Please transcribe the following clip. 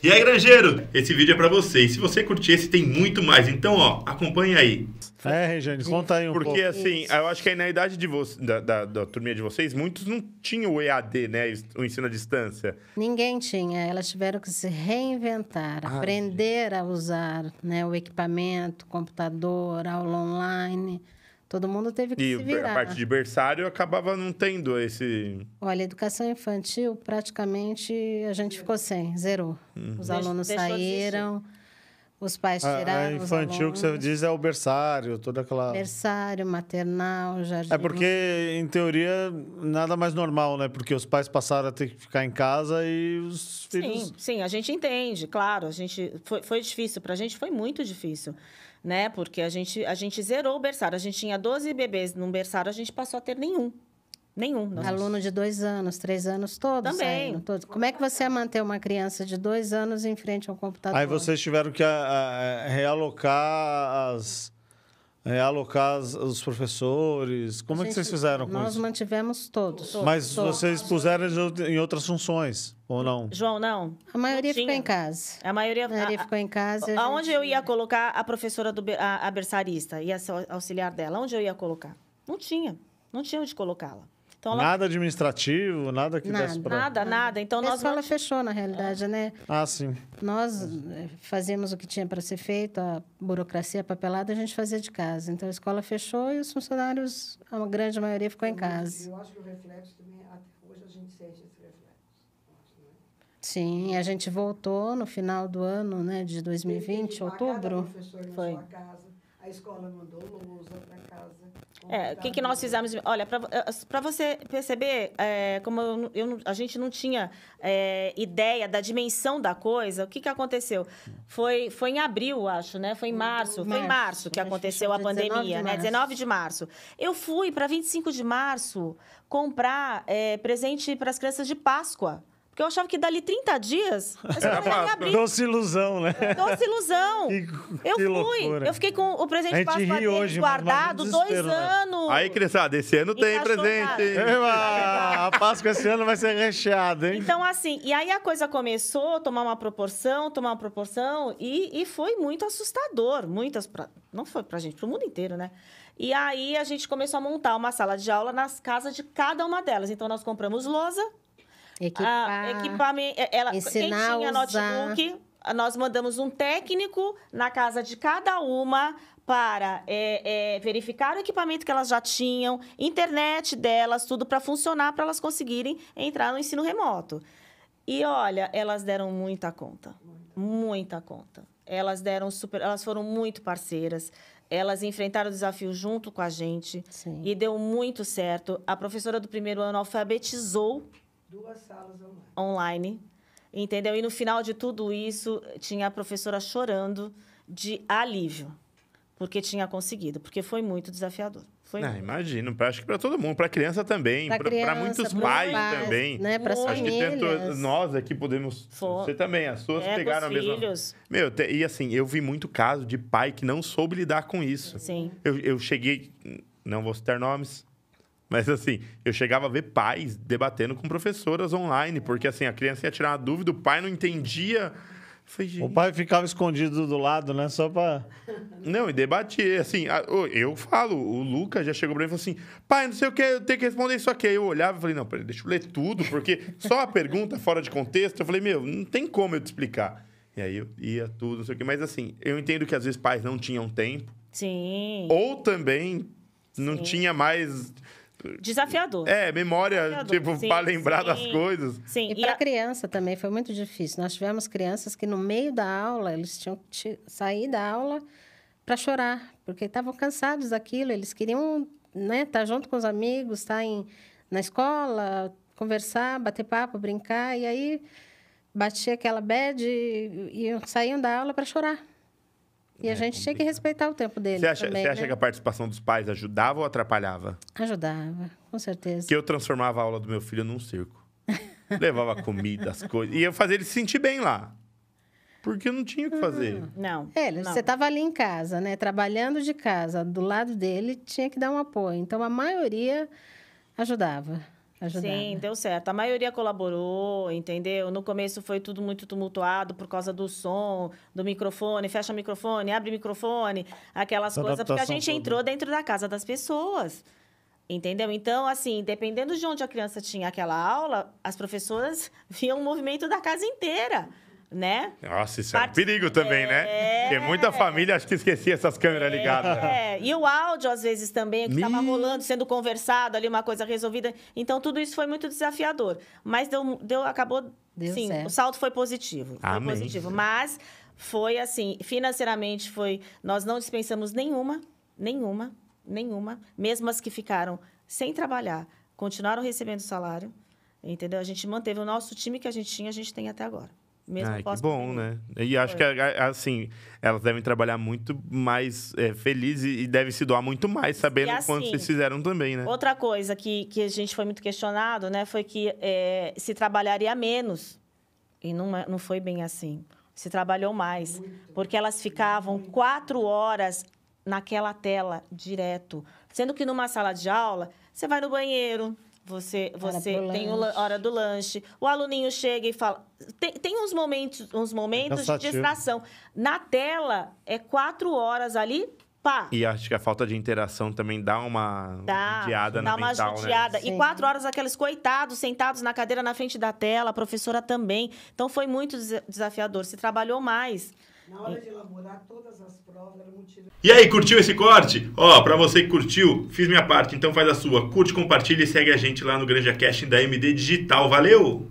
E aí, granjeiro, esse vídeo é pra você. E se você curtir esse, tem muito mais. Então, ó, acompanha aí. Regiane, conta aí um pouco. Porque, assim, eu acho que aí na idade de da turminha de vocês, muitos não tinham o EAD, né? O ensino à distância. Ninguém tinha. Elas tiveram que se reinventar, aprender a usar, né, o equipamento, computador, aula online. Todo mundo teve que se virar. E a parte de berçário acabava não tendo esse... Olha, educação infantil, praticamente, a gente ficou sem, zerou. Os alunos saíram, os pais tiraram A infantil que você diz é o berçário, toda aquela... Berçário, maternal, jardim... É porque, em teoria, nada mais normal, né? Porque os pais passaram a ter que ficar em casa e os filhos... Sim, a gente entende, claro. Foi difícil, pra gente foi muito difícil, né? Porque a gente zerou o berçário. A gente tinha 12 bebês num berçário, a gente passou a ter nenhum. Nossa. Aluno de 2 anos, 3 anos, todos Também. saíram, todos. Como é que você ia manter uma criança de 2 anos em frente ao computador? Aí vocês tiveram que realocar os professores. Como é que vocês fizeram com Nós isso? mantivemos todos. Mas todos. vocês puseram em outras funções, ou não? João, não. A maioria Não ficou tinha. em casa. A maioria Ficou em casa. e a Aonde gente- eu ia colocar a professora, a berçarista e a auxiliar dela? Onde eu ia colocar? Não tinha onde colocá-la. Então, Nada administrativo, nada que desse pra... Nada. Então, A nós escola fechou, na realidade, né? Ah, sim. Nós fazíamos o que tinha para ser feito, a burocracia, a papelada, a gente fazia de casa. Então, a escola fechou e os funcionários, a grande maioria, ficou em casa. Eu acho que o reflexo também, até hoje a gente sente esse reflexo. Sim, a gente voltou no final do ano, né, de 2020, outubro. Foi. Sua casa, a escola mandou lousa para casa. O que nós fizemos? Olha, para você perceber, como a gente não tinha ideia da dimensão da coisa, o que aconteceu? Foi em abril, acho, né? Foi em março. Foi em março que aconteceu a pandemia, né? 19 de março. Eu fui para 25 de março comprar presente para as crianças de Páscoa. Porque eu achava que dali 30 dias a escola ia abrir. Doce ilusão, né? Doce ilusão. Que Eu fui. loucura. Eu fiquei com o presente A de gente Páscoa ri deles hoje, mas guardado no 2 desespero, né? anos. Aí, criançada, esse ano tem Encaixou, presente. A Páscoa esse ano vai ser recheada, hein? Então, assim, e aí a coisa começou a tomar uma proporção, e foi muito assustador. Não foi pra gente, pro mundo inteiro, né? E aí a gente começou a montar uma sala de aula nas casas de cada uma delas. Então, nós compramos lousa, equipamento. Quem ensinar tinha a usar. notebook, nós mandamos um técnico na casa de cada uma para verificar o equipamento que elas já tinham, internet delas, tudo para funcionar, para elas conseguirem entrar no ensino remoto. E olha, elas deram muita conta. Muita conta. Elas foram muito parceiras. Elas enfrentaram o desafio junto com a gente. Sim. E deu muito certo. A professora do primeiro ano alfabetizou 2 salas online, entendeu? E no final de tudo isso, tinha a professora chorando de alívio, porque tinha conseguido, porque foi muito desafiador. Imagino, acho que para todo mundo, para criança também, para muitos pros pais também. né? Para as Acho que famílias. nós aqui podemos... Você também, as suas pegaram a mesma... filhos. E assim, eu vi muito caso de pai que não soube lidar com isso. Sim. Eu cheguei... Não vou citar nomes, mas assim, eu chegava a ver pais debatendo com professoras online, porque assim, a criança ia tirar uma dúvida, o pai não entendia... Falei, O pai ficava escondido do lado, né? Só pra... Não, e debatia, assim, eu falo, o Lucas já chegou pra mim e falou assim, pai, não sei o que, eu tenho que responder isso aqui. Aí eu olhava e falei, não, peraí, deixa eu ler tudo, porque só a pergunta fora de contexto, eu falei, não tem como eu te explicar. E aí eu ia tudo, não sei o quê, mas assim, eu entendo que às vezes pais não tinham tempo, Sim. ou também não tinha mais... Desafiador. Memória, Desafiador. para lembrar das Sim. coisas. Sim. E para a criança também foi muito difícil. Nós tivemos crianças que no meio da aula, eles tinham que sair da aula para chorar, porque estavam cansados daquilo, eles queriam, né, estar junto com os amigos, estar na escola, conversar, bater papo, brincar, e aí batia aquela bad e saíam da aula para chorar. E a gente tinha que respeitar o tempo deles também, Você acha né? que a participação dos pais ajudava ou atrapalhava? Ajudava, com certeza. Que eu transformava a aula do meu filho num circo. Levava comida, as coisas. E eu fazia ele se sentir bem lá. Porque eu não tinha o que fazer. Não. Você estava ali em casa, né? Trabalhando de casa, do lado dele, tinha que dar um apoio. Então, a maioria ajudava. ajudar. Sim, né? deu certo. A maioria colaborou, entendeu? No começo foi tudo muito tumultuado por causa do som, do microfone, fecha o microfone, abre o microfone, aquelas Essa coisas, porque a adaptação gente toda. entrou dentro da casa das pessoas. Entendeu? Então, assim, dependendo de onde a criança tinha aquela aula, as professoras viam o movimento da casa inteira, né? Nossa, isso é um perigo também, né? Porque muita família acho que esquecia essas câmeras ligadas. E o áudio, às vezes, também, o que estava Me- rolando, sendo conversado ali, uma coisa resolvida. Então, tudo isso foi muito desafiador. Mas acabou, Deu sim, certo. o saldo foi positivo. Foi Amém. positivo. Mas foi assim, financeiramente nós não dispensamos nenhuma. Mesmo as que ficaram sem trabalhar, continuaram recebendo salário. Entendeu? A gente manteve o nosso time que a gente tem até agora. Mesmo Ai, que pós-pandemia. bom, né? E acho que, assim, elas devem trabalhar muito mais felizes e devem se doar muito mais, sabendo E quanto assim, vocês fizeram também, né? Outra coisa que a gente foi muito questionado, né, foi que se trabalharia menos. E não foi bem assim. Se trabalhou mais. Porque elas ficavam 4 horas naquela tela, direto. Sendo que numa sala de aula, você vai no banheiro, você pro tem lanche. hora do lanche, o aluninho chega e fala... Tem uns momentos de cansativo. distração. Na tela, é 4 horas ali, pá. E acho que a falta de interação também dá uma judiada Dá na uma mental, judiada. né? E Sim. 4 horas, aqueles coitados sentados na cadeira na frente da tela, a professora também. Então, foi muito desafiador. Se trabalhou mais. Na hora de elaborar todas as provas, era muito... E aí, curtiu esse corte? Ó, pra você que curtiu, fiz minha parte, então faz a sua. Curte, compartilha e segue a gente lá no Granja Casting da MD Digital. Valeu!